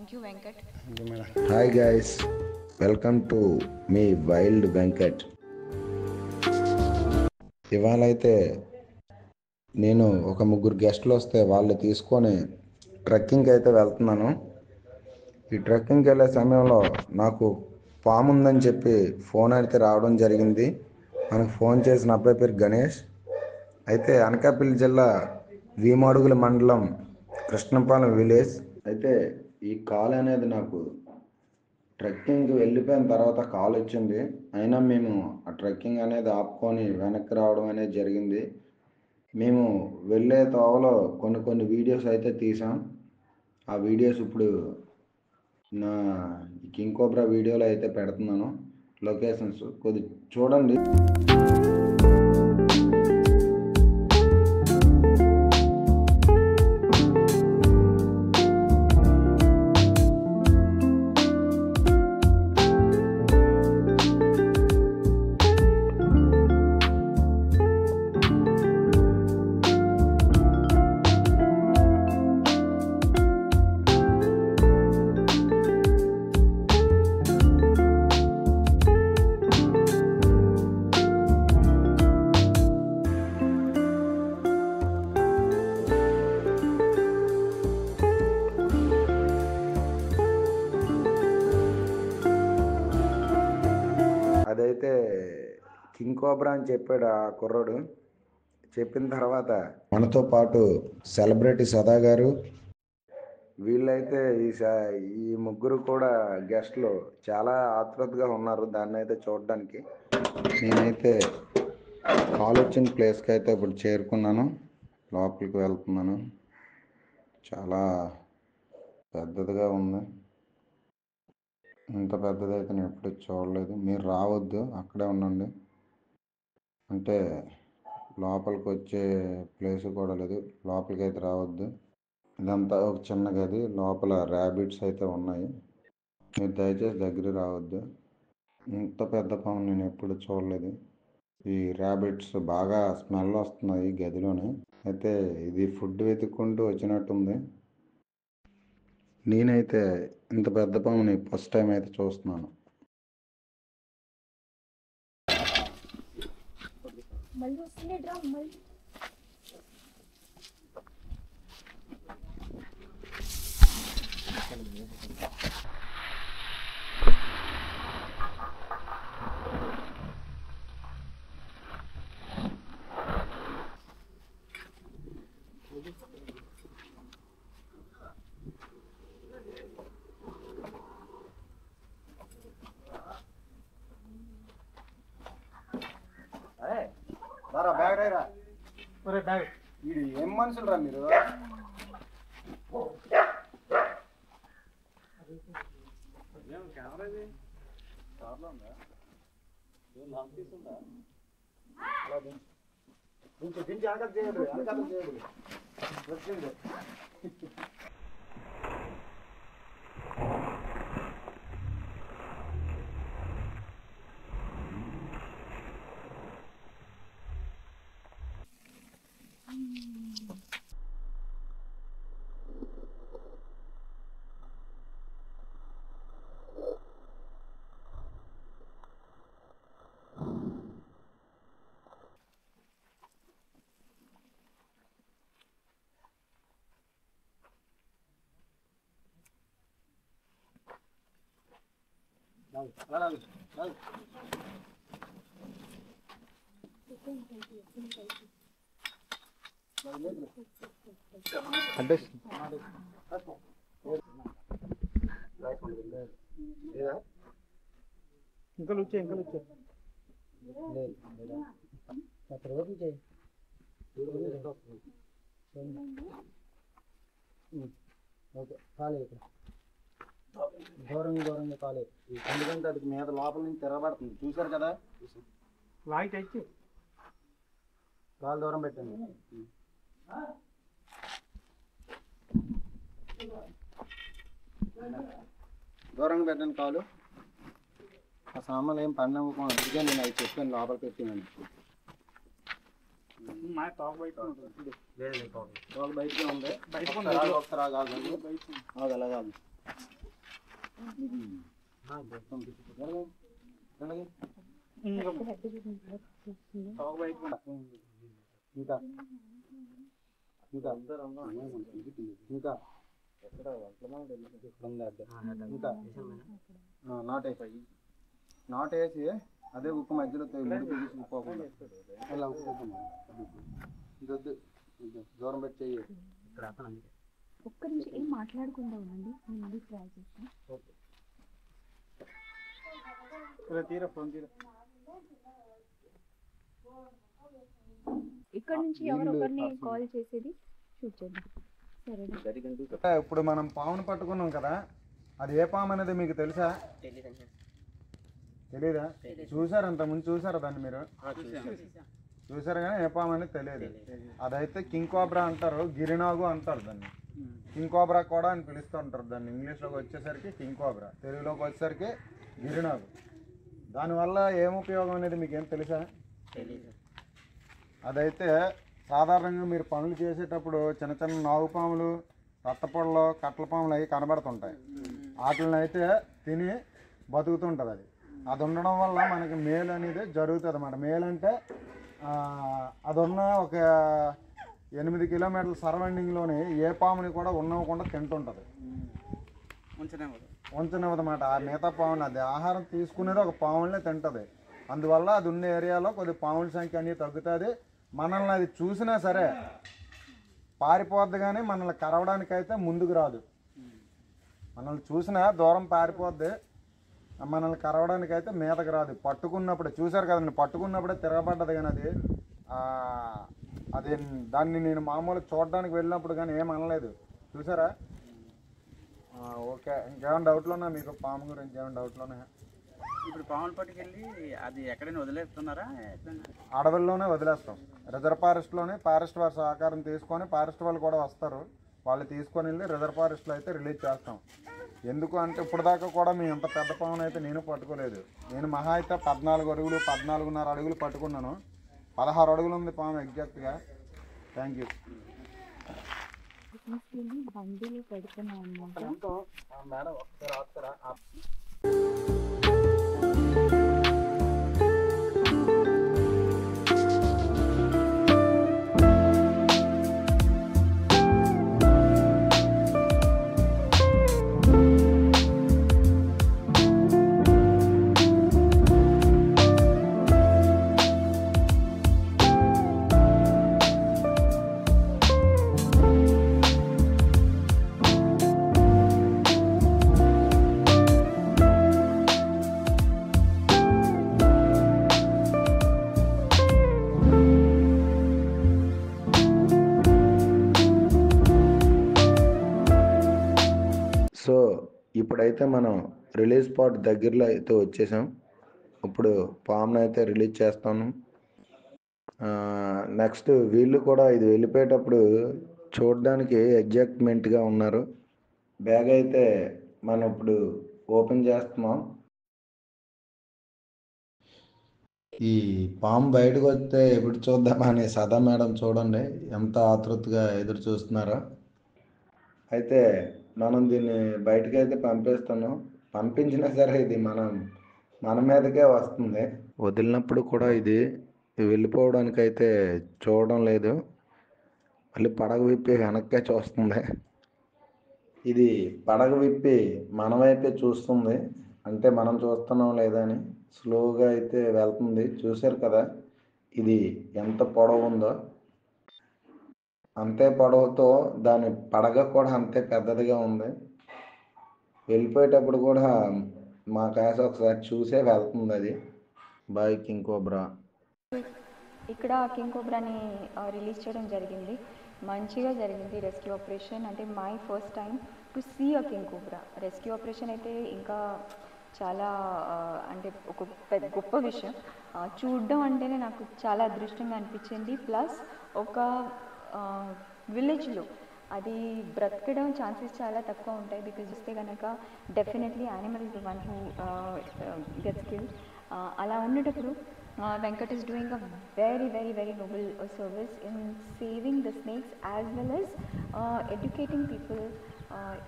Thank you, Venkat. Hi guys, welcome to me wild Venkat. ఇవాళ అయితే నేను ఒక ముగ్గురు గెస్ట్లు వస్తే వాళ్ళు తీసుకొని ట్రెక్కింగ్కి అయితే వెళ్తున్నాను. ఈ ట్రెక్కింగ్కి వెళ్ళే సమయంలో నాకు పాము ఉందని చెప్పి ఫోన్ అయితే రావడం జరిగింది. మనకు ఫోన్ చేసిన అబ్బాయి పేరు గణేష్. అయితే అనకాపల్లి జిల్లా వీమాడుగుల మండలం కృష్ణపాలెం విలేజ్. అయితే ఈ కాల్ అనేది నాకు ట్రెక్కింగ్ వెళ్ళిపోయిన తర్వాత కాల్ వచ్చింది. అయినా మేము ఆ ట్రెక్కింగ్ అనేది ఆపుకొని వెనక్కి రావడం అనేది జరిగింది. మేము వెళ్ళే తోవలో కొన్ని వీడియోస్ అయితే తీసాం. ఆ వీడియోస్ ఇప్పుడు నా కింగ్ కోబ్రా వీడియోలో అయితే పెడుతున్నాను. లొకేషన్స్ కొద్ది చూడండి. అదైతే కింగ్ కోబ్రా అని చెప్పాడు ఆ కుర్రాడు. చెప్పిన తర్వాత మనతో పాటు సెలబ్రిటీ సదా గారు, వీళ్ళైతే ఈ ముగ్గురు కూడా గెస్ట్లు చాలా ఆతృతగా ఉన్నారు దాన్ని అయితే చూడడానికి. నేనైతే కాల్ వచ్చిన ప్లేస్కి అయితే ఇప్పుడు చేరుకున్నాను. లోపలికి వెళ్తున్నాను. చాలా పెద్దదిగా ఉంది. ఇంత పెద్దదైతే నేను ఎప్పుడు చూడలేదు. మీరు రావద్దు, అక్కడే ఉండండి. అంటే లోపలికి వచ్చే ప్లేస్ కూడా లేదు. లోపలికి అయితే రావద్దు. ఇదంతా ఒక చిన్న గది, లోపల ర్యాబిట్స్ అయితే ఉన్నాయి. మీరు దయచేసి దగ్గర రావద్దు. ఇంత పెద్ద పాము నేను ఎప్పుడు చూడలేదు. ఈ ర్యాబిట్స్ బాగా స్మెల్ వస్తున్నాయి ఈ గదిలోనే. అయితే ఇది ఫుడ్ వెతుక్కుంటూ వచ్చినట్టుంది. నేనైతే ఇంత పెద్ద పాముని ఫస్ట్ టైం అయితే చూస్తున్నాను. ఏం మనుషులు రా మీరు? అంటే ఇంకా వచ్చే ఓకే కాలే దూరంగా కాలే. ఎందుకంటే అది మీద లోపల నుంచి తిరగబడుతుంది. చూసారు కదా, లైట్ అయితే కాలు దూరం పెట్టండి. దూరంగా పెట్టండి కాలు. ఆ సామాన్లు ఏం పడినవ్వకుండా అందుకే నేను అవి చెప్పాను లోపలికి పెట్టినండి. తోక బయటకే ఉంది. ఒకసారి కాదు అలాగా నాటేసి అదే ఉప్పు మధ్యలో తీసుకుపోకుండా అలా దూరం పెట్టి చెయ్యి. ఒక్క నిమిషం ఏం మాట్లాడకుండా ఉండండి, నేను మళ్ళీ ట్రై చేస్తాను. ఇక్కడ నుంచి ఎవరొకరిని కాల్ చేసేది షూట్ చేద్దాం. సరే, ఇప్పుడు మనం పామును పట్టుకున్నాం కదా, అది ఏ పాము అనేది మీకు తెలుసా? తెలీదా? చూసారు, అంత ముందు చూసారా దాన్ని మీరు? చూసారు కానీ ఏ పాము అనేది తెలియదు. అదైతే కింగ్ కోబ్రా అంటారు, గిరినాగు అంటారు దాన్ని. కింగ్ కోబ్రా కూడా అని పిలుస్తూ ఉంటారు దాన్ని. ఇంగ్లీష్లోకి వచ్చేసరికి కింగ్ కోబ్రా, తెలుగులోకి వచ్చేసరికి గిరినాగు. దానివల్ల ఏం ఉపయోగం అనేది మీకు ఏం తెలుసా? అదైతే సాధారణంగా మీరు పనులు చేసేటప్పుడు చిన్న చిన్న నాగు పాములు, రత్తపొడలు, కట్టల పాములు అవి కనబడుతుంటాయి. వాటిని అయితే తిని బతుకుతుంటుంది. అది ఉండడం వల్ల మనకి మేలు అనేది జరుగుతుంది అన్నమాట. మేలు అంటే అది ఉన్న ఒక 8 కిలోమీటర్ల సరౌండింగ్లోని ఏ పాముని కూడా ఉన్నవ్వకుండా తింటుంటుంది, ఉంచనివ్వదన్నమాట. ఆ మిగతా పాముని అది ఆహారం తీసుకునేది ఒక పాములనే తింటుంది. అందువల్ల అది ఉన్న ఏరియాలో కొద్ది పాముల సంఖ్య అనేది తగ్గుతుంది. మనల్ని అది చూసినా సరే పారిపోద్ది, కానీ మనల్ని కరవడానికైతే ముందుకు రాదు. మనల్ని చూసినా దూరం పారిపోద్ది, మనల్ని కరవడానికైతే మీదకి రాదు. పట్టుకున్నప్పుడే చూసారు కదండి, పట్టుకున్నప్పుడే తిరగబడ్డది. కానీ అది దాన్ని నేను మామూలుగా చూడడానికి వెళ్ళినప్పుడు కానీ ఏం అనలేదు. చూసారా? ఓకే, ఇంకేమైనా డౌట్లు ఉన్నా మీకు పాము గురించి? ఏమైనా డౌట్లు ఉన్నాయా? ఇప్పుడు పాములు పట్టుకెళ్ళి అది ఎక్కడైనా వదిలేస్తున్నారా? అడవుల్లోనే వదిలేస్తాం. రిజర్వ్ ఫారెస్ట్లోనే ఫారెస్ట్ వారి సహకారం తీసుకొని ఫారెస్ట్ వాళ్ళు కూడా వస్తారు. వాళ్ళు తీసుకొని వెళ్ళి రిజర్వ్ ఫారెస్ట్లో అయితే రిలీజ్ చేస్తాం. ఎందుకు అంటే ఇప్పుడు దాకా కూడా మేము ఎంత పెద్ద పామును అయితే నేను పట్టుకోలేదు. నేను మహా అయితే 14 అడుగులు 14.5 అడుగులు పట్టుకున్నాను. 16 అడుగులు ఉంది పాము ఎగ్జాక్ట్గా. Thank you. బండిలో పెడుతున్నాం అన్నమాట. మేడం ఒకసారి వస్తారా? సో ఇప్పుడైతే మనం రిలీజ్ స్పాట్ దగ్గరలో అయితే వచ్చేసాం. ఇప్పుడు పామును అయితే రిలీజ్ చేస్తాను. నెక్స్ట్ వీళ్ళు కూడా ఇది వెళ్ళిపోయేటప్పుడు చూడడానికి ఎగ్జైట్మెంట్గా ఉన్నారు. బ్యాగ్ అయితే మనం ఇప్పుడు ఓపెన్ చేస్తున్నాం. ఈ పాము బయటకు వస్తే ఎప్పుడు చూద్దామని సదా మేడం చూడండి ఎంత ఆతృతగా ఎదురు చూస్తున్నారో. అయితే మనం దీన్ని బయటకు అయితే పంపిస్తాను. పంపించినా సరే ఇది మన మీదకే వస్తుంది. వదిలినప్పుడు కూడా ఇది వెళ్ళిపోవడానికి అయితే చూడడం లేదు. మళ్ళీ పడగ విప్పి వెనక్కే చూస్తుంది. ఇది పడగ విప్పి మన వైపే చూస్తుంది, అంటే మనం చూస్తున్నాం లేదని స్లోగా అయితే వెళ్తుంది. చూశారు కదా ఇది ఎంత పొడవు ఉందో. అంతే పొడవుతో దాని పడగ కూడా అంతే పెద్దదిగా ఉంది. వెళ్ళిపోయేటప్పుడు కూడా మా కాస ఒకసారి చూసే వెళ్తుంది అది. Boy king cobra. ఇక్కడ కింగ్ కోబ్రాని రిలీజ్ చేయడం జరిగింది. మంచిగా జరిగింది రెస్క్యూ ఆపరేషన్. అంటే my first time to see a king cobra. Rescue operation అయితే ఇంకా చాలా అంటే ఒక గొప్ప విషయం. చూడడం అంటేనే నాకు చాలా అదృష్టంగా అనిపించింది. ప్లస్ ఒక విలేజ్లో అది బ్రతకడం ఛాన్సెస్ చాలా తక్కువ ఉంటాయి. బికాజ్ చూస్తే కనుక definitely animal one who gets killed. అలా ఉండేటప్పుడు Venkat is doing a very, very, very noble service in saving the snakes as well as educating people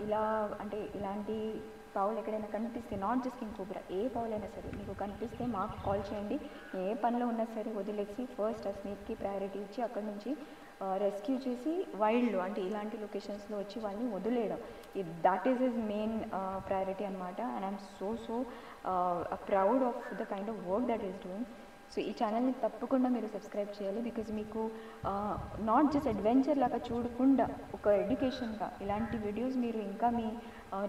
ఇలా అంటే ఇలాంటి పావులు ఎక్కడైనా కనిపిస్తే, నాట్ జస్ట్ కింగ్ కోబ్రా, ఏ పావులైనా సరే మీకు కనిపిస్తే మాకు కాల్ చేయండి. ఏ పనిలో ఉన్నా సరే వదిలేసి ఫస్ట్ ఆ స్నేక్కి ప్రయారిటీ ఇచ్చి అక్కడ నుంచి రెస్క్యూ చేసి వైల్డ్లో అంటే ఇలాంటి లొకేషన్స్లో వచ్చి వాళ్ళని వదిలేయడం, that is his main priority అనమాట. And I'm so proud of the kind of work that is doing. So ఈ ఛానల్ని తప్పకుండా మీరు సబ్స్క్రైబ్ చేయాలి. బికాజ్ మీకు నాట్ జస్ట్ అడ్వెంచర్ లాగా చూడకుండా ఒక ఎడ్యుకేషన్గా ఇలాంటి వీడియోస్ మీరు ఇంకా మీ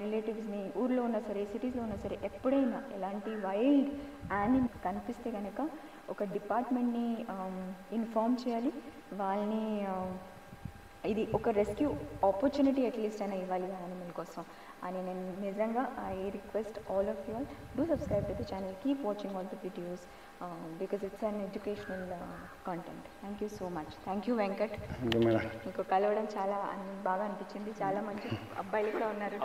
రిలేటివ్స్ని ఊర్లో ఉన్నా సరే సిటీస్లో ఉన్నా సరే ఎప్పుడైనా ఎలాంటి వైల్డ్ యానిమల్ కనిపిస్తే కనుక ఒక డిపార్ట్మెంట్ని ఇన్ఫార్మ్ చేయాలి. వాళ్ళని ఇది ఒక రెస్క్యూ ఆపర్చునిటీ అట్లీస్ట్ అయినా ఇవ్వాలి ఆ యానిమల్ కోసం అని నేను నిజంగా I request all of you all do subscribe to the channel, keep watching all the videos because it's an educational content. Thank you so much. Thank you Venkat. మీకు కలవడం చాలా బాగా అనిపించింది. చాలా మంచి అబ్బాయిలు కూడా ఉన్నారు.